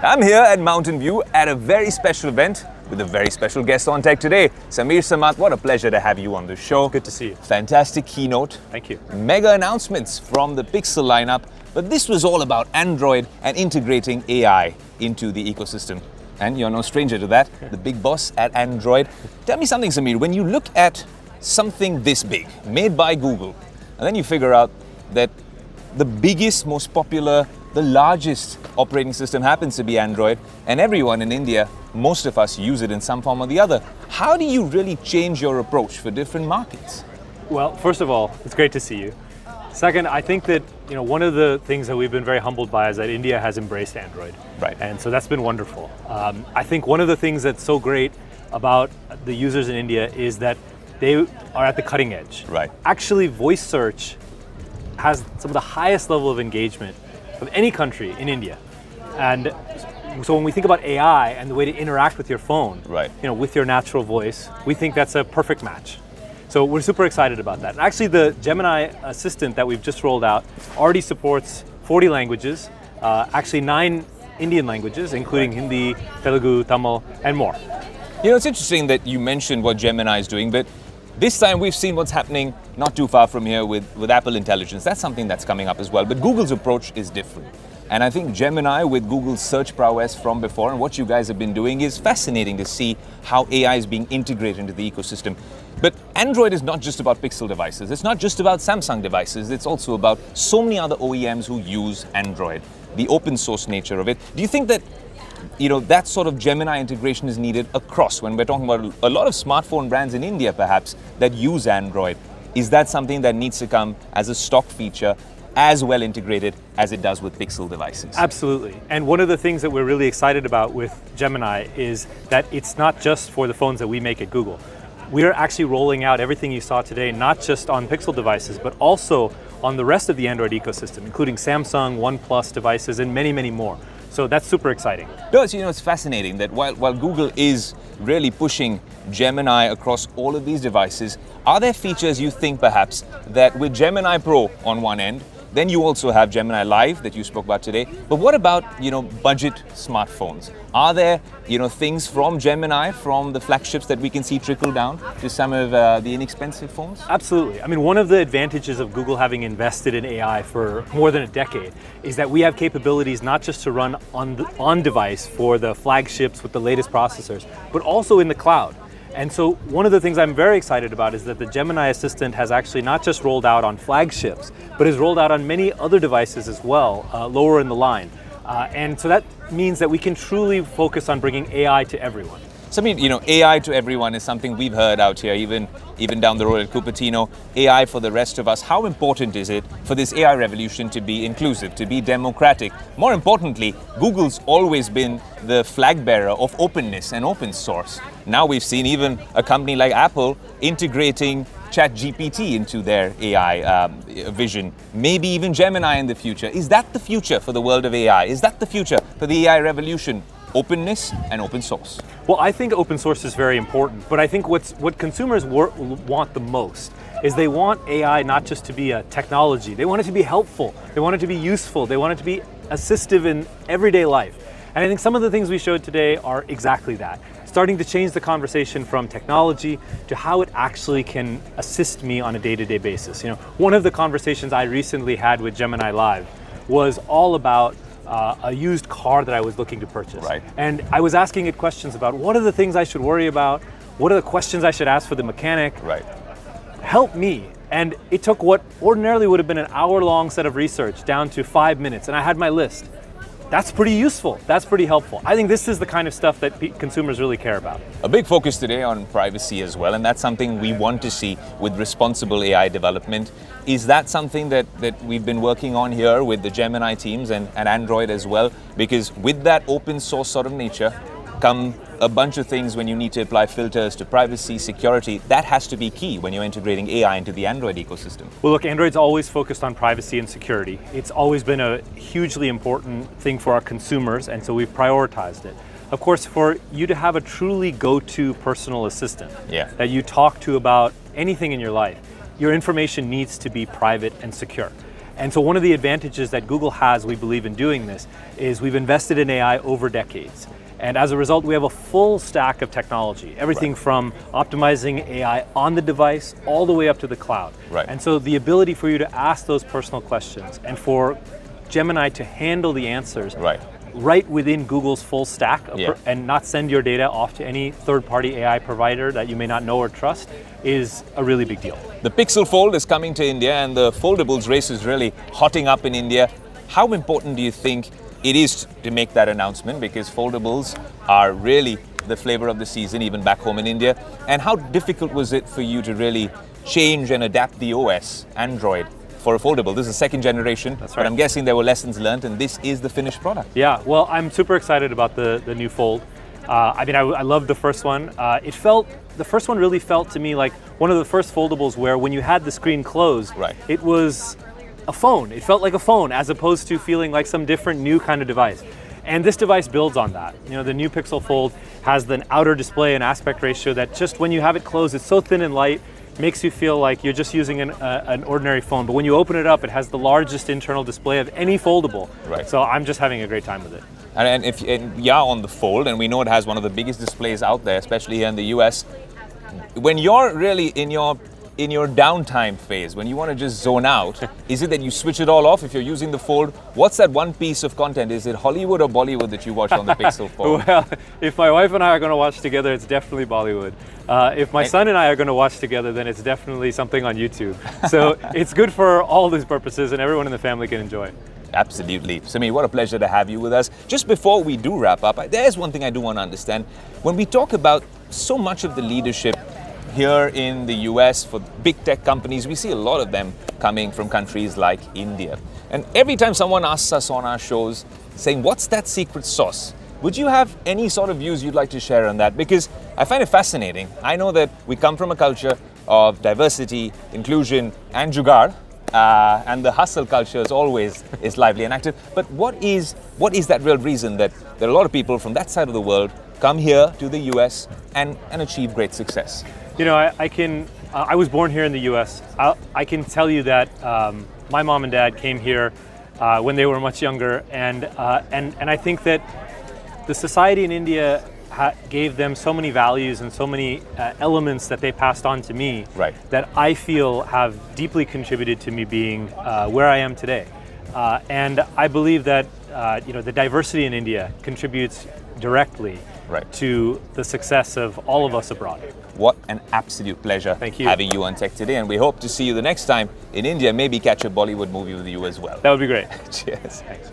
I'm here at Mountain View at a very special event with a very special guest on tech today. Samir Samat, what a pleasure to have you on the show. Good to see you. Fantastic keynote. Thank you. Mega announcements from the Pixel lineup, but this was all about Android and integrating AI into the ecosystem. And you're no stranger to that, the big boss at Android. Tell me something, Samir, when you look at something this big, made by Google, and then you figure out that the biggest, most popular, the largest operating system happens to be Android, and everyone in India, most of us use it in some form or the other. How do you really change your approach for different markets? Well, first of all, it's great to see you. Second, I think that one of the things that we've been very humbled by is that India has embraced Android. Right. And so that's been wonderful. I think one of the things that's so great about the users in India is that they are at the cutting edge. Right. Actually, voice search has some of the highest level of engagement of any country in India. And so when we think about AI and the way to interact with your phone, right, with your natural voice, we think that's a perfect match. So we're super excited about that. Actually, the Gemini assistant that we've just rolled out already supports 40 languages, actually 9 Indian languages, including Hindi, Telugu, Tamil, and more. It's interesting that you mentioned what Gemini is doing, but this time we've seen what's happening not too far from here with Apple Intelligence. That's something that's coming up as well, but Google's approach is different. And I think Gemini, with Google's search prowess from before and what you guys have been doing, is fascinating to see how AI is being integrated into the ecosystem. But Android is not just about Pixel devices. It's not just about Samsung devices. It's also about so many other OEMs who use Android, the open source nature of it. Do you think that that sort of Gemini integration is needed across, when we're talking about a lot of smartphone brands in India perhaps that use Android? Is that something that needs to come as a stock feature, as well integrated as it does with Pixel devices? Absolutely. And one of the things that we're really excited about with Gemini is that it's not just for the phones that we make at Google. We're actually rolling out everything you saw today, not just on Pixel devices, but also on the rest of the Android ecosystem, including Samsung, OnePlus devices, and many, many more. So that's super exciting. No, it's fascinating that while Google is really pushing Gemini across all of these devices, are there features you think perhaps that with Gemini Pro on one end, then you also have Gemini Live that you spoke about today, but what about budget smartphones? Are there things from Gemini, from the flagships, that we can see trickle down to some of the inexpensive phones? Absolutely. I mean, one of the advantages of Google having invested in AI for more than a decade is that we have capabilities not just to run on device for the flagships with the latest processors, but also in the cloud. And so one of the things I'm very excited about is that the Gemini Assistant has actually not just rolled out on flagships, but is rolled out on many other devices as well, lower in the line. And so that means that we can truly focus on bringing AI to everyone. So AI to everyone is something we've heard out here, even down the road at Cupertino. AI for the rest of us. How important is it for this AI revolution to be inclusive, to be democratic? More importantly, Google's always been the flag bearer of openness and open source. Now we've seen even a company like Apple integrating ChatGPT into their AI vision. Maybe even Gemini in the future. Is that the future for the world of AI? Is that the future for the AI revolution? Openness and open source. Well, I think open source is very important, but I think what consumers want the most is they want AI not just to be a technology. They want it to be helpful. They want it to be useful. They want it to be assistive in everyday life. And I think some of the things we showed today are exactly that. Starting to change the conversation from technology to how it actually can assist me on a day-to-day basis. One of the conversations I recently had with Gemini Live was all about a used car that I was looking to purchase. Right. And I was asking it questions about what are the things I should worry about, what are the questions I should ask for the mechanic. Right. Help me. And it took what ordinarily would have been an hour-long set of research down to 5 minutes, and I had my list. That's pretty useful. That's pretty helpful. I think this is the kind of stuff that consumers really care about. A big focus today on privacy as well, and that's something we want to see with responsible AI development. Is that something that we've been working on here with the Gemini teams and Android as well? Because with that open source sort of nature come a bunch of things when you need to apply filters to privacy, security. That has to be key when you're integrating AI into the Android ecosystem. Well, look, Android's always focused on privacy and security. It's always been a hugely important thing for our consumers, and so we've prioritized it. Of course, for you to have a truly go-to personal assistant that you talk to about anything in your life, your information needs to be private and secure. And so one of the advantages that Google has, we believe in doing this, is we've invested in AI over decades. And as a result, we have a full stack of technology, everything from optimizing AI on the device all the way up to the cloud. Right. And so the ability for you to ask those personal questions and for Gemini to handle the answers right within Google's full stack and not send your data off to any third-party AI provider that you may not know or trust is a really big deal. The Pixel Fold is coming to India, and the foldables race is really hotting up in India. How important do you think it is to make that announcement, because foldables are really the flavor of the season even back home in India? And how difficult was it for you to really change and adapt the OS, Android, for a foldable? This is second generation, That's right. But I'm guessing there were lessons learned, and this is the finished product. Yeah, well, I'm super excited about the new Fold. I loved the first one. The first one really felt to me like one of the first foldables where when you had the screen closed, it was a phone. It felt like a phone as opposed to feeling like some different new kind of device. And this device builds on that. You know, the new Pixel Fold has an outer display and aspect ratio that just when you have it closed, it's so thin and light, makes you feel like you're just using an ordinary phone. But when you open it up, it has the largest internal display of any foldable. So I'm just having a great time with it. And if you're on the Fold, and we know it has one of the biggest displays out there, especially here in the US, when you're really in your downtime phase, when you want to just zone out, is it that you switch it all off if you're using the Fold? What's that one piece of content? Is it Hollywood or Bollywood that you watch on the Pixel Fold? Well, if my wife and I are going to watch together, it's definitely Bollywood. If my son and I are going to watch together, then it's definitely something on YouTube. So it's good for all these purposes, and everyone in the family can enjoy it. Absolutely. Samir, what a pleasure to have you with us. Just before we do wrap up, there's one thing I do want to understand. When we talk about so much of the leadership here in the US for big tech companies, we see a lot of them coming from countries like India. And every time someone asks us on our shows saying, what's that secret sauce? Would you have any sort of views you'd like to share on that? Because I find it fascinating. I know that we come from a culture of diversity, inclusion, and jugaad, and the hustle culture is lively and active. But what is that real reason that there are a lot of people from that side of the world come here to the US and achieve great success? You know, I was born here in the US. I can tell you that my mom and dad came here when they were much younger, and I think that the society in India gave them so many values and so many elements that they passed on to me that I feel have deeply contributed to me being where I am today. And I believe that the diversity in India contributes directly to the success of all of us abroad. What an absolute pleasure having you on Tech Today, and we hope to see you the next time in India, maybe catch a Bollywood movie with you as well. That would be great. Cheers. Thanks.